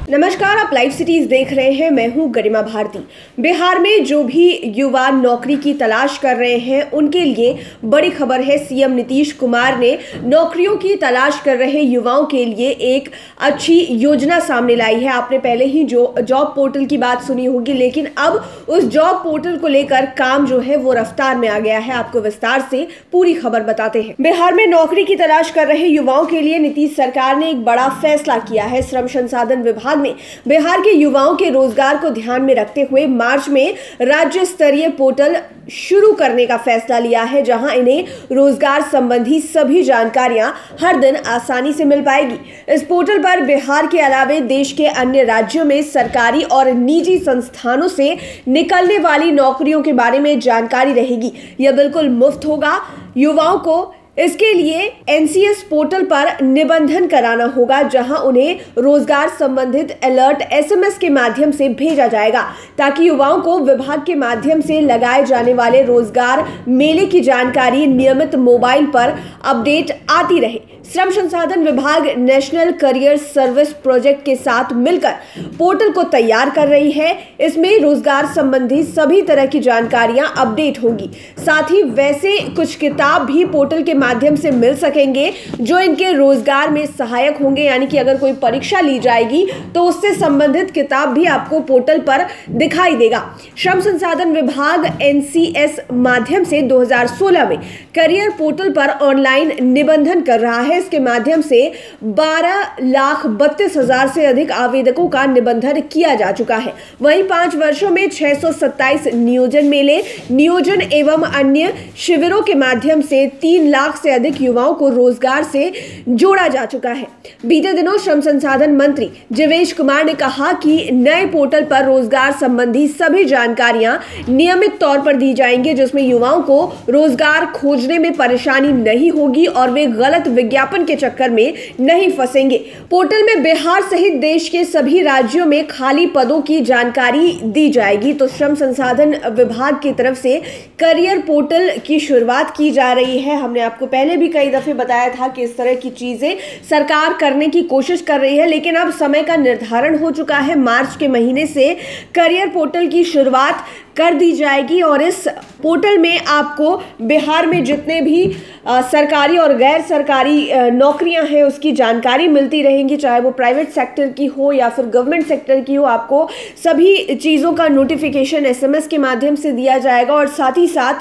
नमस्कार, आप live cities देख रहे हैं। मैं हूं गरिमा भारती। बिहार में जो भी युवा नौकरी की तलाश कर रहे हैं उनके लिए बड़ी खबर है। सीएम नीतीश कुमार ने नौकरियों की तलाश कर रहे युवाओं के लिए एक अच्छी योजना सामने लाई है। आपने पहले ही जो जॉब पोर्टल की बात सुनी होगी, लेकिन अब उस जॉब पोर्टल को लेकर काम जो है वो रफ्तार में आ गया है। आपको विस्तार से पूरी खबर बताते हैं। बिहार में नौकरी की तलाश कर रहे युवाओं के लिए नीतीश सरकार ने एक बड़ा फैसला किया है। श्रम संसाधन विभाग ने बिहार के युवाओं के रोजगार को ध्यान में रखते हुए मार्च में राज्य स्तरीय पोर्टल शुरू करने का फैसला लिया है, जहां इन्हें रोजगार संबंधी सभी जानकारियां हर दिन आसानी से मिल पाएगी। इस पोर्टल पर बिहार के अलावे देश के अन्य राज्यों में सरकारी और निजी संस्थानों से निकलने वाली नौकरियों के बारे में जानकारी रहेगी। यह बिल्कुल मुफ्त होगा। युवाओं को इसके लिए एनसीएस पोर्टल पर निबंधन कराना होगा, जहां उन्हें रोजगार संबंधित अलर्ट एसएमएस के माध्यम से भेजा जाएगा, ताकि युवाओं को विभाग के माध्यम से लगाए जाने वाले रोजगार मेले की जानकारी नियमित मोबाइल पर अपडेट आती रहे। श्रम संसाधन विभाग नेशनल करियर सर्विस प्रोजेक्ट के साथ मिलकर पोर्टल को तैयार कर रही है। इसमें रोजगार संबंधी सभी तरह की जानकारियां अपडेट होंगी। साथ ही वैसे कुछ किताब भी पोर्टल के माध्यम से मिल सकेंगे जो इनके रोजगार में सहायक होंगे। यानी कि अगर कोई परीक्षा ली जाएगी तो उससे संबंधित किताब भी आपको पोर्टल पर दिखाई देगा। श्रम संसाधन विभाग एनसीएस माध्यम से 2016 में करियर पोर्टल पर ऑनलाइन निबंधन कर रहा है। इसके माध्यम से 12,32,000 से अधिक आवेदकों का निबंधन किया जा चुका है। वहीं 5 वर्षों में 627 नियोजन मेले, नियोजन एवं अन्य शिविरों के माध्यम से 3 लाख से अधिक युवाओं को रोजगार से जोड़ा जा चुका है। बीते दिनों श्रम संसाधन मंत्री जीवेश कुमार ने कहा कि नए पोर्टल पर रोजगार संबंधी सभी जानकारियां नियमित तौर पर दी जाएंगी, जिसमें युवाओं को रोजगार खोजने में परेशानी नहीं होगी और वे गलत विज्ञापन के चक्कर में नहीं फंसेंगे। पोर्टल में बिहार सहित देश के सभी राज्यों में खाली पदों की जानकारी दी जाएगी। तो श्रम संसाधन विभाग की तरफ से करियर पोर्टल की शुरुआत की जा रही है। हमने आपको पहले भी कई दफे बताया था कि इस तरह की चीजें सरकार करने की कोशिश कर रही है, लेकिन अब समय का निर्धारण हो चुका है। मार्च के महीने से करियर पोर्टल की शुरुआत कर दी जाएगी और इस पोर्टल में आपको बिहार में जितने भी सरकारी और गैर सरकारी नौकरियां हैं उसकी जानकारी मिलती रहेंगी, चाहे वो प्राइवेट सेक्टर की हो या फिर गवर्नमेंट सेक्टर की हो। आपको सभी चीज़ों का नोटिफिकेशन एसएमएस के माध्यम से दिया जाएगा और साथ ही साथ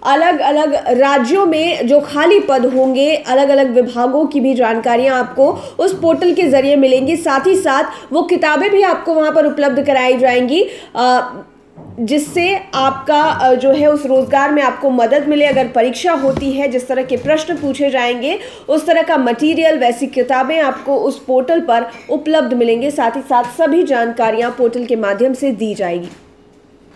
अलग अलग राज्यों में जो खाली पद होंगे, अलग अलग विभागों की भी जानकारियां आपको उस पोर्टल के जरिए मिलेंगी। साथ ही साथ वो किताबें भी आपको वहां पर उपलब्ध कराई जाएंगी, जिससे आपका जो है उस रोजगार में आपको मदद मिले। अगर परीक्षा होती है, जिस तरह के प्रश्न पूछे जाएंगे, उस तरह का मटेरियल, वैसी किताबें आपको उस पोर्टल पर उपलब्ध मिलेंगे। साथ ही साथ सभी जानकारियां पोर्टल के माध्यम से दी जाएगी।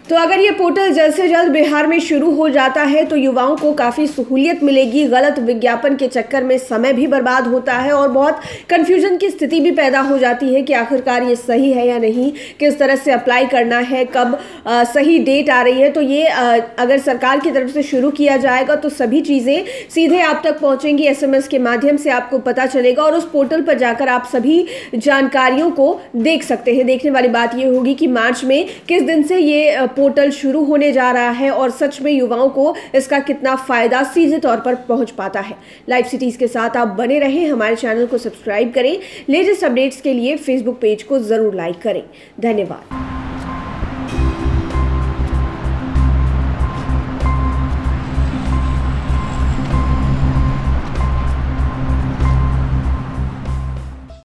तो अगर ये पोर्टल जल्द से जल्द बिहार में शुरू हो जाता है तो युवाओं को काफ़ी सहूलियत मिलेगी। गलत विज्ञापन के चक्कर में समय भी बर्बाद होता है और बहुत कन्फ्यूजन की स्थिति भी पैदा हो जाती है कि आखिरकार ये सही है या नहीं, किस तरह से अप्लाई करना है, कब सही डेट आ रही है। तो ये अगर सरकार की तरफ से शुरू किया जाएगा तो सभी चीज़ें सीधे आप तक पहुँचेंगी। एसएमएस के माध्यम से आपको पता चलेगा और उस पोर्टल पर जाकर आप सभी जानकारियों को देख सकते हैं। देखने वाली बात ये होगी कि मार्च में किस दिन से ये पोर्टल शुरू होने जा रहा है और सच में युवाओं को इसका कितना फायदा सीधे तौर पर पहुंच पाता है। लाइव सिटीज के साथ आप बने रहें, हमारे चैनल को सब्सक्राइब करें। लेटेस्ट अपडेट्स के लिए फेसबुक पेज को जरूर लाइक करें। धन्यवाद।